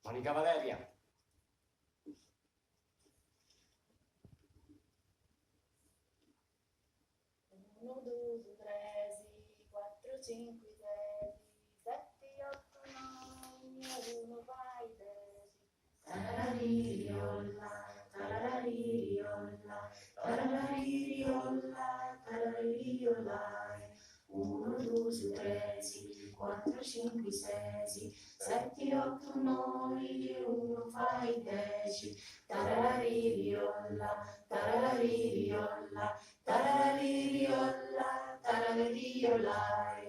Monica Valeria. 1, 2, 3, 4, 5, 6, 7, 8, 9, 1, fai 10. Tararariolla, tararariolla, tararariolla, tararariolla. 1, 2, 3, 4, 5, 6, 7, 8, 9, 1, fai 10. Tararariolla, tararariolla, tararariolla, tararariolla.